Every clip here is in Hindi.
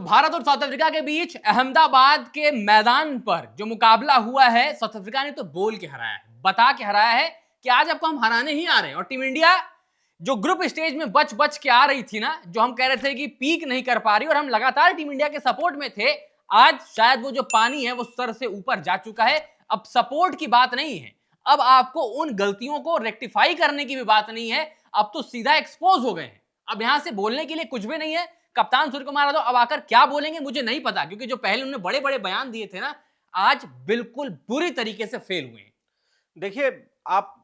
भारत और साउथ अफ्रीका के बीच अहमदाबाद के मैदान पर जो मुकाबला हुआ है, साउथ अफ्रीका ने तो बोल के हराया है, बता के हराया है कि आज आपको हम हराने ही आ रहे हैं। और टीम इंडिया जो ग्रुप स्टेज में बच बच के आ रही थी ना, जो हम कह रहे थे कि पीक नहीं कर पा रही और हम लगातार टीम इंडिया के सपोर्ट में थे, आज शायद वो जो पानी है वो सर से ऊपर जा चुका है। अब सपोर्ट की बात नहीं है, अब आपको उन गलतियों को रेक्टिफाई करने की भी बात नहीं है, अब तो सीधा एक्सपोज हो गए हैं। अब यहां से बोलने के लिए कुछ भी नहीं है। कप्तान सूर्य कुमार यादव अब आकर क्या बोलेंगे मुझे नहीं पता, क्योंकि जो पहले उन्होंने बड़े बड़े बयान दिए थे ना, आज बिल्कुल बुरी तरीके से फेल हुए हैं। देखिए, आप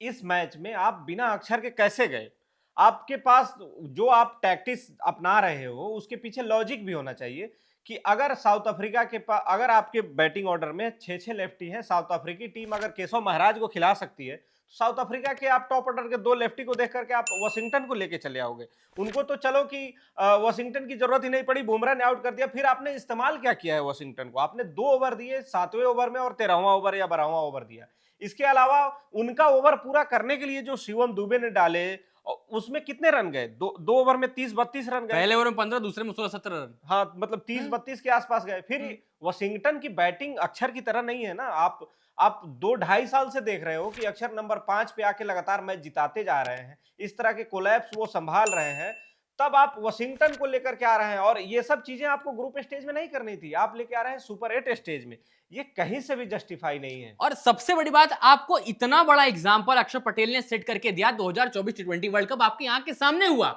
इस मैच में आप बिना अक्षर के कैसे गए? आपके पास जो आप टैक्टिक्स अपना रहे हो उसके पीछे लॉजिक भी होना चाहिए कि अगर साउथ अफ्रीका के पास, अगर आपके बैटिंग ऑर्डर में 6-6 लेफ्टी हैं, साउथ अफ्रीकी टीम अगर केशव महाराज को खिला सकती है, साउथ अफ्रीका के आप टॉप ऑर्डर के 2 लेफ्टी को देख करके आप वॉशिंगटन को लेके चले आओगे। उनको तो चलो कि वॉशिंगटन की जरूरत ही नहीं पड़ी, बुमराह ने आउट कर दिया, फिर आपने इस्तेमाल क्या किया है वॉशिंगटन को? आपने 2 ओवर दिए, 7वें ओवर में और 13वां ओवर या 12वां ओवर दिया। इसके अलावा उनका ओवर पूरा करने के लिए जो शिवम दुबे ने डाले, उसमें कितने रन गए? 2 ओवर में 30-32 रन गए। पहले ओवर में 15, दूसरे में 16-17 रन। हाँ, मतलब 30-32 के आसपास गए। फिर वॉशिंगटन की बैटिंग अक्षर की तरह नहीं है ना। आप 2-2.5 साल से देख रहे हो कि अक्षर नंबर 5 पे आके लगातार मैच जिताते जा रहे हैं। इस तरह के कोलैप्स वो संभाल रहे हैं। तब आप वॉशिंगटन को लेकर के आ रहे हैं और ये सब चीजें आपको ग्रुप स्टेज में नहीं करनी थी। आप लेके आ रहे हैं सुपर 8 स्टेज में। ये कहीं से भी जस्टिफाई नहीं है। और सबसे बड़ी बात, आपको इतना बड़ा एग्जाम्पल अक्षर पटेल ने सेट करके दिया। 2024 टी20 वर्ल्ड कप आपकी आंख के सामने हुआ।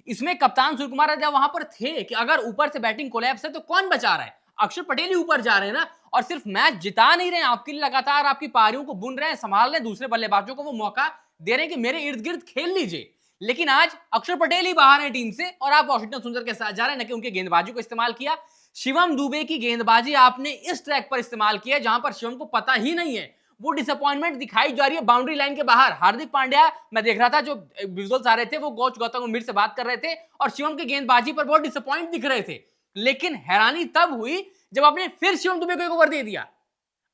इसमें कप्तान सूर्य कुमार यादव वहां पर थे कि अगर ऊपर से बैटिंग कोलैप्स है तो कौन बचा रहा है? अक्षर पटेल ही ऊपर जा रहे हैं ना। और सिर्फ मैच जिता नहीं रहे हैं, आपके लिए लगातार आपकी पारियों को बुन रहे हैं, संभाल रहे हैं, दूसरे बल्लेबाजों को वो मौका दे रहे हैं कि मेरे इर्द गिर्द खेल लीजिए। लेकिन आज अक्षर पटेल ही बाहर है टीम से और आप वॉशिंगटन सुंदर के साथ जा रहे हैं, न कि उनके गेंदबाजी को इस्तेमाल किया। शिवम दुबे की गेंदबाजी आपने इस ट्रैक पर इस्तेमाल किया जहां पर शिवम को पता ही नहीं है। वो डिसअपॉइंटमेंट दिखाई जा रही है बाउंड्री लाइन के बाहर। हार्दिक पांड्या, मैं देख रहा था जो विजुअल्स आ रहे थे, वो कोच गौतम गंभीर से बात कर रहे थे और शिवम की गेंदबाजी पर बहुत डिसअपॉइंट दिख रहे थे। लेकिन हैरानी तब हुई जब आपने फिर शिवम दुबे को एक ओवर दे दिया।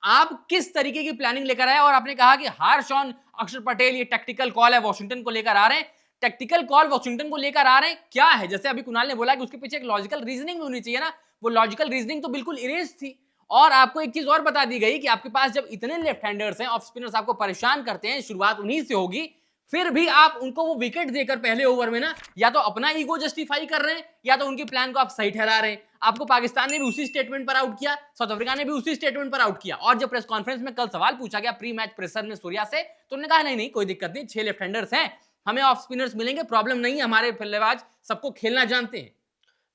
आप किस तरीके की प्लानिंग लेकर आए और आपने कहा कि हार्श ऑन अक्षर पटेल, ये टैक्टिकल कॉल है, वॉशिंगटन को लेकर आ रहे हैं। टैक्टिकल कॉल वॉशिंगटन को लेकर आ रहे हैं क्या है? जैसे अभी कुणाल ने बोला कि उसके पीछे एक लॉजिकल रीजनिंग होनी चाहिए ना, वो लॉजिकल रीजनिंग तो बिल्कुल इरेज थी। और आपको एक चीज और बता दी गई कि आपके पास जब इतने लेफ्ट हैंडर्स हैं, ऑफ स्पिनर्स आपको परेशान करते हैं, शुरुआत उन्हीं से होगी, फिर भी आप उनको वो विकेट देकर पहले ओवर में ना, या तो अपना ईगो जस्टिफाई कर रहे हैं या तो उनके प्लान को आप सही ठहरा रहे हैं। आपको पाकिस्तान ने भी उसी स्टेटमेंट पर आउट किया, साउथ अफ्रीका ने भी उसी स्टेटमेंट पर आउट किया। और जब प्रेस कॉन्फ्रेंस में कल सवाल पूछा गया प्री मैच प्रेशर में सूर्या से, तो उन्होंने कहा नहीं कोई दिक्कत नहीं, 6 लेफ्ट हैंडर्स हैं, हमें ऑफ स्पिनर्स मिलेंगे, प्रॉब्लम नहीं है, हमारे बल्लेबाज सबको खेलना जानते हैं।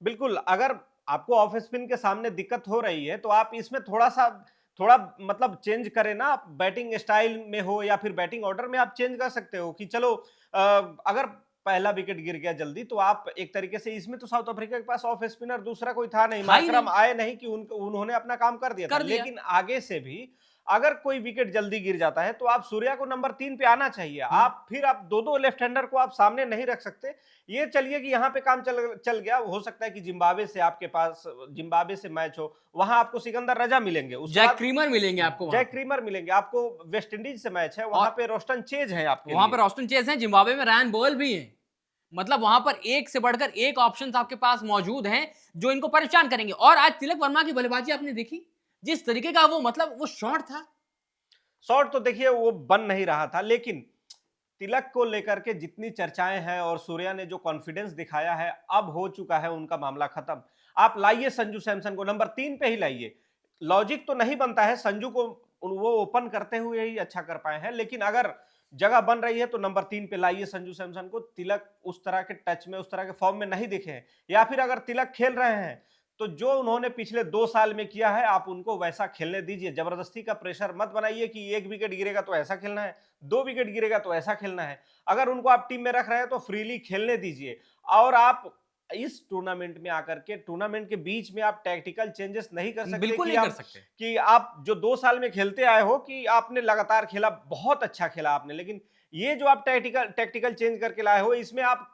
बिल्कुल, अगर आपको ऑफ स्पिन के सामने दिक्कत हो रही है तो आप इसमें थोड़ा मतलब चेंज करें ना। आप बैटिंग स्टाइल में हो या फिर बैटिंग ऑर्डर में आप चेंज कर सकते हो कि चलो अगर पहला विकेट गिर गया जल्दी तो आप एक तरीके से, इसमें तो साउथ अफ्रीका के पास ऑफ स्पिनर दूसरा कोई था नहीं, मार्करम आए नहीं कि उन्होंने अपना काम कर दिया था। लेकिन आगे से भी अगर कोई विकेट जल्दी गिर जाता है तो आप सूर्या को नंबर 3 पे आना चाहिए। आप फिर आप 2-2 लेफ्ट हैंडर को आप सामने नहीं रख सकते। ये चलिए कि यहाँ पे काम चल गया, हो सकता है कि जिम्बाब्वे से आपके पास, जिम्बाब्वे से मैच हो, वहां आपको सिकंदर रजा मिलेंगे, जैक क्रीमर मिलेंगे आपको, जैक क्रीमर मिलेंगे आपको। वेस्ट इंडीज से मैच है, वहां पे रोस्टन चेज है आपके, वहां पर रोस्टन चेज है, जिम्बाब्वे में रैन बॉल भी है। मतलब वहां पर एक से बढ़कर एक ऑप्शंस आपके पास मौजूद हैं जो इनको परेशान करेंगे। और आज तिलक वर्मा की बल्लेबाजी आपने देखी, जिस तरीके का वो, मतलब वो शॉट था, शॉट तो देखिए वो बन नहीं रहा था, लेकिन तिलक को लेकर के जितनी चर्चाएं हैं और सूर्या ने जो कॉन्फिडेंस दिखाया है, अब हो चुका है उनका मामला खत्म। आप लाइए संजू सैमसन को नंबर 3 पे ही लाइए। लॉजिक तो नहीं बनता है, संजू को वो ओपन करते हुए ही अच्छा कर पाए हैं, लेकिन अगर जगह बन रही है तो नंबर 3 पे लाइए संजू सैमसन को। तिलक उस तरह के टच में, उस तरह के फॉर्म में नहीं दिखे हैं, या फिर अगर तिलक खेल रहे हैं तो जो उन्होंने पिछले 2 साल में किया है आप उनको वैसा खेलने दीजिए। जबरदस्ती का प्रेशर मत बनाइए कि 1 विकेट गिरेगा तो ऐसा खेलना है, 2 विकेट गिरेगा तो ऐसा खेलना है। अगर उनको आप टीम में रख रहे हैं तो फ्रीली खेलने दीजिए। और आप इस टूर्नामेंट में आकर के, टूर्नामेंट के बीच में आप टैक्टिकल चेंजेस नहीं कर सकते। बिल्कुल नहीं कर सकते कि आप जो 2 साल में खेलते आए हो कि आपने लगातार खेला, बहुत अच्छा खेला आपने, लेकिन ये जो आप टैक्टिकल चेंज करके लाए हो, इसमें आप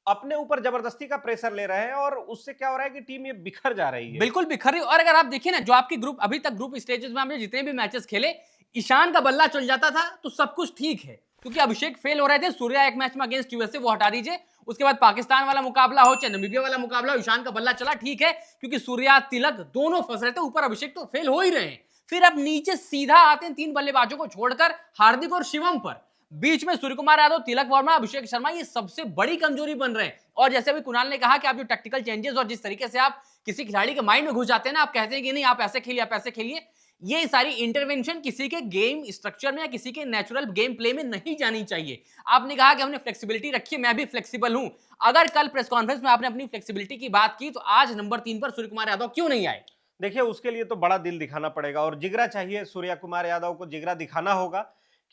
अपने ऊपर जबरदस्ती का प्रेशर ले रहे हैं और उससे क्या हो रहा है कि टीम ये बिखर जा रही है। बिल्कुल बिखर रही है। और अगर आप देखिए ना, जो आपकी ग्रुप अभी तक ग्रुप स्टेजेस में हमने जितने भी मैचेस खेले, ईशान का बल्ला चल जाता था तो सब कुछ ठीक है, क्योंकि अभिषेक फेल हो रहे थे। सूर्या एक मैच में अगेंस्ट यूएसए, वो हटा दीजिए, उसके बाद पाकिस्तान वाला मुकाबला हो चाहे नामीबिया वाला मुकाबला हो, ईशान का बल्ला चला, ठीक है, क्योंकि सूर्या तिलक दोनों फंस रहे थे, ऊपर अभिषेक तो फेल हो ही रहे हैं। फिर अब नीचे सीधा आते हैं 3 बल्लेबाजों को छोड़कर हार्दिक और शिवम पर, बीच में सूर्य कुमार यादव, तिलक वर्मा, अभिषेक शर्मा, ये सबसे बड़ी कमजोरी बन रहे हैं। और जैसे अभी कुणाल ने कहा कि आप जो टैक्टिकल चेंजेस और जिस तरीके से आप किसी खिलाड़ी के माइंड में घुस जाते हैं ना, आप कहते हैं कि नहीं आप ऐसे खेलिए, आप ऐसे खेलिए, ये सारी इंटरवेंशन किसी के गेम स्ट्रक्चर में या किसी के नेचुरल गेम प्ले में नहीं जानी चाहिए। आपने कहा कि हमने फ्लेक्सिबिलिटी रखी है, मैं भी फ्लेक्सिबल हूं। अगर कल प्रेस कॉन्फ्रेंस में आपने अपनी फ्लेक्सिबिलिटी की बात की, तो आज नंबर 3 पर सूर्य कुमार यादव क्यों नहीं आए? देखिए उसके लिए तो बड़ा दिल दिखाना पड़ेगा और जिगरा चाहिए। सूर्या कुमार यादव को जिगरा दिखाना होगा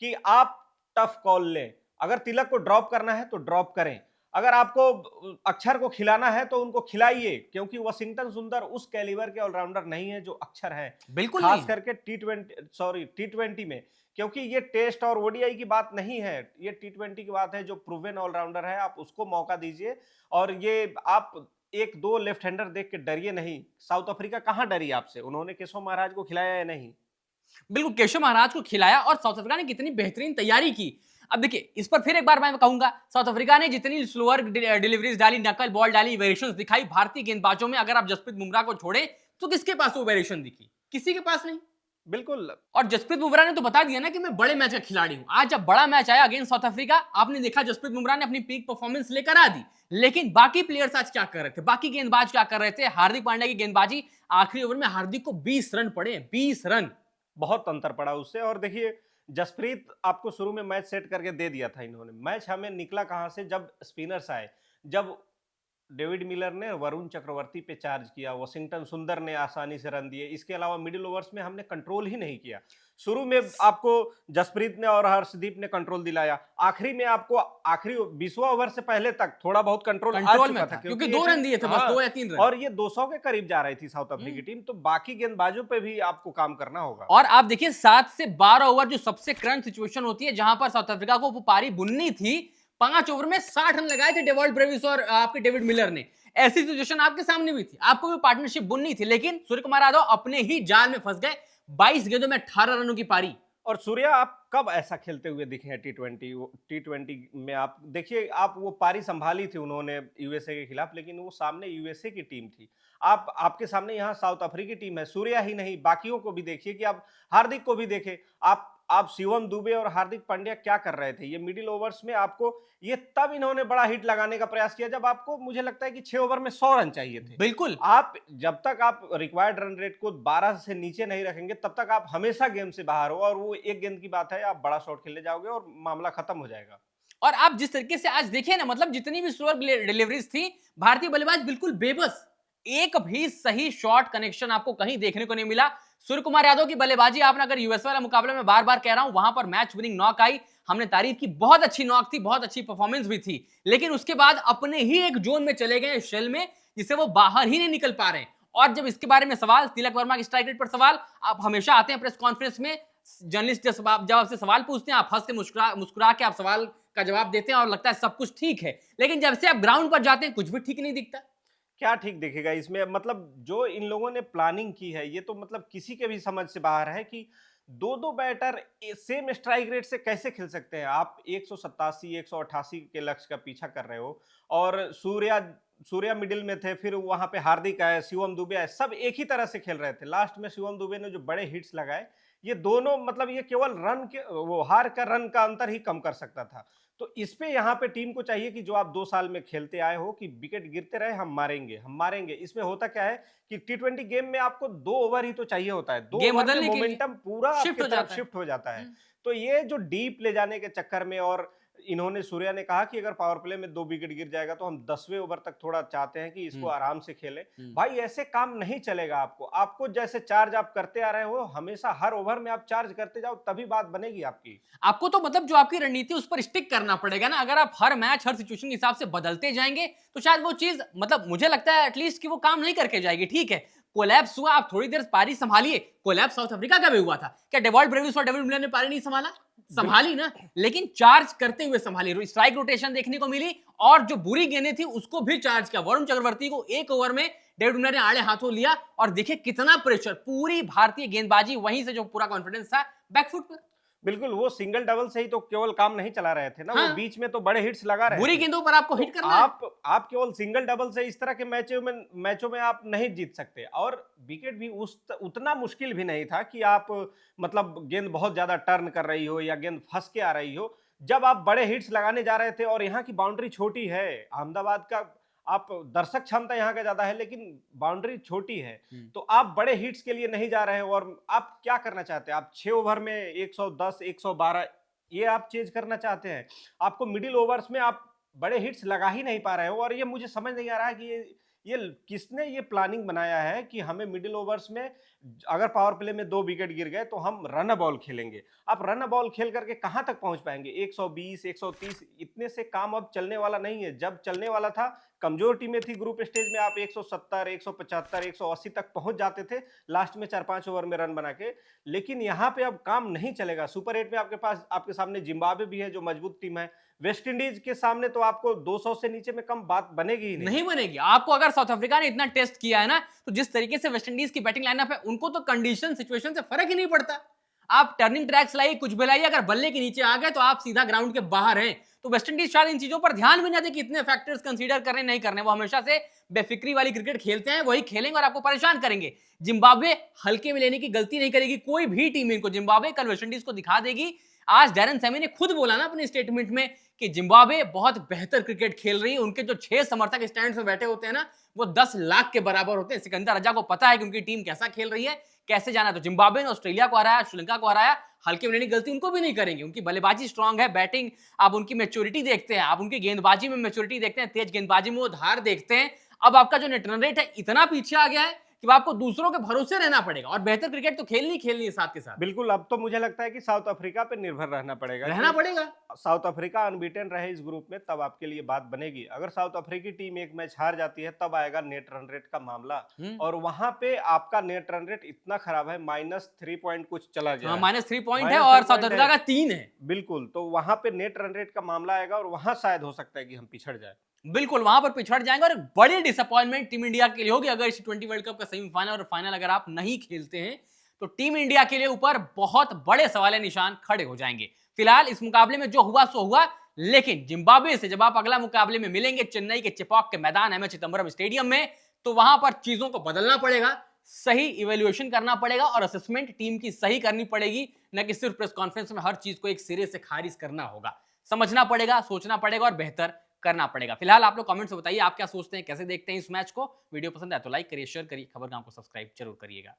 कि आप टफ कॉल लें। अगर तिलक को ड्रॉप करना है तो ड्रॉप करें, अगर आपको अक्षर को खिलाना है तो उनको खिलाइए, क्योंकि वॉशिंगटन सुंदर उस कैलिबर के ऑलराउंडर नहीं है जो अक्षर है, बिल्कुल खास नहीं। करके टी20 में, क्योंकि ये टेस्ट और ओडीआई की बात नहीं है, ये टी20 की बात है। जो प्रूवन ऑलराउंडर है आप उसको मौका दीजिए। और ये आप 1-2 लेफ्ट हैंडर देख के डरिए नहीं। साउथ अफ्रीका कहां डरी आपसे? उन्होंने केशव महाराज को खिलाया या नहीं? बिल्कुल, केशव महाराज को खिलाया और साउथ अफ्रीका ने कितनी बेहतरीन तैयारी की। अब देखिए, इस पर फिर एक बार मैं कहूंगा, साउथ अफ्रीका ने जितनी स्लोअर डिलीवरीज डाली, नकल बॉल डाली, वेरिएशंस दिखाई भारतीय गेंदबाजों में, अगर आप जसप्रीत बुमराह को छोड़े तो किसके पास वो वेरिएशन दिखी? किसी के पास नहीं। बिल्कुल। और जसप्रीत बुमराह ने तो बता दिया ना कि मैं बड़े मैच का खिलाड़ी हूं। आज जब बड़ा मैच आया अगेंस्ट साउथ अफ्रीका, आपने देखा जसप्रीत बुमराह ने अपनी पीक परफॉर्मेंस लेकर आ दी, लेकिन बाकी प्लेयर्स आज क्या कर रहे थे, बाकी गेंदबाज क्या कर रहे थे? हार्दिक पांड्या की गेंदबाजी, आखिरी ओवर में हार्दिक को 20 रन पड़े, 20 रन। बहुत अंतर पड़ा उससे। और देखिए जसप्रीत आपको शुरू में मैच सेट करके दे दिया था इन्होंने। मैच हमें निकला कहां से? जब स्पिनर्स आए, जब डेविड मिलर ने वरुण चक्रवर्ती पे चार्ज किया, वॉशिंगटन सुंदर ने आसानी से रन दिए। इसके अलावा मिडिल ओवर्स में हमने कंट्रोल ही नहीं किया। शुरू में आपको जसप्रीत ने और हर्षदीप ने कंट्रोल दिलाया, आखिरी में आपको आखिरी 20वां ओवर से पहले तक थोड़ा बहुत कंट्रोल आ कंट्रोल चुका में था, था क्योंकि ये 2 रन टीम दिए थे बस, 2 या 3 रन। और ये 200 के करीब जा रही थी साउथ अफ्रीकी टीम। तो बाकी गेंदबाजों पे भी आपको काम करना होगा। और आप देखिए 7 से 12 ओवर जो सबसे करंट सिचुएशन होती है, जहां पर साउथ अफ्रीका को वो पारी बुननी थी, 5 ओवर में 60 रन लगाए थे डेवॉल्ट ब्रेविस और आपके डेविड मिलर ने। ऐसी सिचुएशन आपके सामने भी थी, आपको भी पार्टनरशिप बुननी थी, लेकिन सूर्य कुमार यादव अपने ही जाल में फंस गए। 22 गेंदों में 18 रनों की पारी। और सूर्या आप कब ऐसा खेलते हुए दिखे हैं टी20 में? आप देखिए, आप वो पारी संभाली थी उन्होंने यूएसए के खिलाफ, लेकिन वो सामने यूएसए की टीम थी। आपके सामने यहाँ साउथ अफ्रीकी टीम है। सूर्या ही नहीं, बाकियों को भी देखिए कि आप हार्दिक को भी देखें। आप शिवम दुबे और हार्दिक पांड्या क्या कर रहे थे? ये मिडिल ओवर्स में आपको, ये तब इन्होंने बड़ा हिट लगाने का प्रयास किया जब आपको, मुझे लगता है कि 6 ओवर में 100 रन चाहिए थे। बिल्कुल। आप जब तक आप रिक्वायर्ड रन रेट को 12 से नीचे नहीं रखेंगे, तब तक आप हमेशा गेम से बाहर हो। और वो एक गेंद की बात है, आप बड़ा शॉट खेलने जाओगे और मामला खत्म हो जाएगा। और आप जिस तरीके से आज देखें ना, मतलब जितनी भी स्लोअर डिलीवरीज थी, भारतीय बल्लेबाज बिल्कुल बेबस, एक भी सही शॉट कनेक्शन आपको कहीं देखने को नहीं मिला। सूर्य कुमार यादव की बल्लेबाजी, आपने अगर यूएस वाला मुकाबले में बार बार कह रहा हूं, वहां पर मैच विनिंग नॉक आई, हमने तारीफ की, बहुत अच्छी नॉक थी, बहुत अच्छी परफॉर्मेंस भी थी, लेकिन उसके बाद अपने ही एक जोन में चले गए शेल में, जिससे वो बाहर ही नहीं निकल पा रहे। और जब इसके बारे में सवाल, तिलक वर्मा की स्ट्राइक रेट पर सवाल, आप हमेशा आते हैं प्रेस कॉन्फ्रेंस में, जर्नलिस्ट जब आपसे सवाल पूछते हैं, आप हंस के मुस्कुरा के आप सवाल का जवाब देते हैं और लगता है सब कुछ ठीक है, लेकिन जब से आप ग्राउंड पर जाते हैं कुछ भी ठीक नहीं दिखता। क्या ठीक दिखेगा इसमें? मतलब जो इन लोगों ने प्लानिंग की है, ये तो मतलब किसी के भी समझ से बाहर है कि 2-2 बैटर सेम स्ट्राइक रेट से कैसे खेल सकते हैं? आप 187 188 के लक्ष्य का पीछा कर रहे हो और सूर्या मिडिल में थे, फिर वहां पे हार्दिक आए, शिवम दुबे आए, सब एक ही तरह से खेल रहे थे। लास्ट में शिवम दुबे ने जो बड़े हिट्स लगाए, ये दोनों, मतलब ये केवल रन के, वो हार का रन का अंतर ही कम कर सकता था। तो इस पे यहाँ पे टीम को चाहिए कि जो आप 2 साल में खेलते आए हो, कि विकेट गिरते रहे, हम मारेंगे। इसमें होता क्या है कि टी20 गेम में आपको 2 ओवर ही तो चाहिए होता है। 2 ओवर में मोमेंटम पूरा आपकी तरफ शिफ्ट हो जाता है। तो ये जो डीप ले जाने के चक्कर में, और इन्होंने, सूर्या ने कहा कि अगर पावर प्ले में 2 विकेट गिर जाएगा तो हम 10वें ओवर तक थोड़ा चाहते हैं कि इसको आराम से खेले। भाई ऐसे काम नहीं चलेगा। आपको जैसे चार्ज आप करते आ रहे हो, हमेशा हर ओवर में आप चार्ज करते जाओ, तभी बात बनेगी आपकी। आपको तो मतलब जो आपकी रणनीति उस पर स्टिक करना पड़ेगा ना। अगर आप हर मैच हर सिचुएशन के हिसाब से बदलते जाएंगे तो शायद वो चीज, मतलब मुझे लगता है एटलीस्ट कि वो काम नहीं करके जाएगी। ठीक है, कोलैप्स हुआ, आप थोड़ी देर पारी संभालिए। कोलैप्स साउथ अफ्रीका का भी हुआ था, क्या डेवॉल्ट ब्रेविस और डेविड मिलर ने पारी नहीं संभाली ना, लेकिन चार्ज करते हुए संभाली। स्ट्राइक रोटेशन देखने को मिली और जो बुरी गेंदें थी उसको भी चार्ज किया। वरुण चक्रवर्ती को 1 ओवर में डेविड मिलर ने आड़े हाथों लिया और देखिए कितना प्रेशर, पूरी भारतीय गेंदबाजी, वहीं से जो पूरा कॉन्फिडेंस था बैकफुट पर। बिल्कुल, वो सिंगल डबल से ही तो केवल काम नहीं चला रहे थे ना, वो हाँ, बीच में तो बड़े हिट्स लगा रहे बुरी थे। गेंदों पर आपको तो हिट करना है। आप केवल सिंगल डबल से इस तरह के मैचों में आप नहीं जीत सकते, और विकेट भी उतना मुश्किल भी नहीं था कि आप मतलब गेंद बहुत ज्यादा टर्न कर रही हो या गेंद फंस के आ रही हो। जब आप बड़े हिट्स लगाने जा रहे थे और यहाँ की बाउंड्री छोटी है, अहमदाबाद का आप दर्शक क्षमता यहाँ का ज्यादा है लेकिन बाउंड्री छोटी है, तो आप बड़े हिट्स के लिए नहीं जा रहे हो। और आप क्या करना चाहते हैं? आप 6 ओवर में 110 112 ये आप चेज करना चाहते हैं। आपको मिडिल ओवर्स में आप बड़े हिट्स लगा ही नहीं पा रहे हो, और ये मुझे समझ नहीं आ रहा है कि ये किसने ये प्लानिंग बनाया है कि हमें मिडिल ओवर्स में अगर पावर प्ले में 2 विकेट गिर गए तो हम रन बॉल खेलेंगे। आप रन बॉल खेल करके कहां तक पहुंच पाएंगे? 120 130 इतने से काम अब चलने वाला नहीं है। जब चलने वाला था, कमजोर टीमें थी ग्रुप स्टेज में, आप 170 175 180 तक पहुंच जाते थे लास्ट में 4-5 ओवर में रन बना के। लेकिन यहाँ पे अब काम नहीं चलेगा। सुपर 8 में आपके सामने जिम्बाब्वे भी है जो मजबूत टीम है। वेस्ट इंडीज के सामने तो आपको 200 से नीचे में कम बात बनेगी ही नहीं। नहीं बनेगी। आपको अगर साउथ अफ्रीका ने इतना टेस्ट किया है ना, तो जिस तरीके से वेस्ट इंडीज की बैटिंग लाइनअप है, उनको तो कंडीशन सिचुएशन से फर्क ही नहीं पड़ता। आप टर्निंग ट्रैक्स लाइए, कुछ भी लाइए, अगर बल्ले के नीचे आ गए तो आप सीधा ग्राउंड के बाहर हैं। तो वेस्ट इंडीज शायद इन चीजों पर ध्यान भी ना दे कि इतने फैक्टर्स कंसीडर करने नहीं करने। वो हमेशा से बेफिक्री वाली क्रिकेट खेलते हैं, वही खेलेंगे और आपको परेशान करेंगे। जिम्बाब्वे हल्के में लेने की गलती नहीं करेगी कोई भी टीम इनको। जिम्बाब्वे कल वेस्ट इंडीज को दिखा देगी। आज डैरेन सेमी ने खुद बोला ना अपने स्टेटमेंट में कि जिम्बाब्वे बहुत बेहतर क्रिकेट खेल रही है। उनके जो 6 समर्थक स्टैंड्स में बैठे होते हैं ना, वो 10 लाख के बराबर होते हैं। सिकंदर रजा को पता है कि उनकी टीम कैसा खेल रही है, कैसे जाना है। तो जिम्बाब्वे ने ऑस्ट्रेलिया को हराया, श्रीलंका को हराया, हल्के में लेने की गलती उनको भी नहीं करेंगे। उनकी बल्लेबाजी स्ट्रांग है, बैटिंग आप उनकी मैच्योरिटी देखते हैं, आप उनकी गेंदबाजी में मैच्योरिटी देखते हैं, तेज गेंदबाजी में वो धार देखते हैं। अब आपका जो नेट रन रेट है इतना पीछे आ गया है कि आपको दूसरों के भरोसे रहना पड़ेगा, और बेहतर क्रिकेट तो खेलनी खेलनी है साथ के साथ। बिल्कुल, अब तो मुझे लगता है कि साउथ अफ्रीका पे निर्भर रहना पड़ेगा रहना कि पड़ेगा। साउथ अफ्रीका अनबीटन रहे इस ग्रुप में, तब आपके लिए बात बनेगी। अगर साउथ अफ्रीकी टीम एक मैच हार जाती है तब आएगा नेट रन रेट का मामला, और वहां पे आपका नेट रन रेट इतना खराब है, -3 पॉइंट कुछ चला गया है। -3 पॉइंट है -3 और साउथ पॉइंट अफ्रीका है। का 3 है। बिल्कुल, तो वहां पे नेट रन रेट का मामला आएगा और वहां शायद हो सकता है कि हम पिछड़ जाए। बिल्कुल, वहां पर पिछड़ जाएंगे, और एक बड़ी डिसअपॉइंटमेंट टीम इंडिया के लिए होगी अगर इस T20 वर्ल्ड कप का सेमीफाइनल और फाइनल अगर आप नहीं खेलते हैं, तो टीम इंडिया के लिए ऊपर बहुत बड़े सवाल निशान खड़े हो जाएंगे। फिलहाल इस मुकाबले में जो हुआ सो हुआ, लेकिन जिम्बाब्वे से जब आप अगला मुकाबले में मिलेंगे चेन्नई के चेपॉक के मैदान एमए चिदंबरम स्टेडियम में, तो वहां पर चीजों को बदलना पड़ेगा, सही इवेल्युएशन करना पड़ेगा और असेसमेंट टीम की सही करनी पड़ेगी, न कि सिर्फ प्रेस कॉन्फ्रेंस में हर चीज को एक सिरे से खारिज करना होगा। समझना पड़ेगा, सोचना पड़ेगा और बेहतर करना पड़ेगा। फिलहाल आप लोग कमेंट्स में बताइए आप क्या सोचते हैं, कैसे देखते हैं इस मैच को। वीडियो पसंद आए तो लाइक करिए, शेयर करिए, खबर गांव को सब्सक्राइब जरूर करिएगा।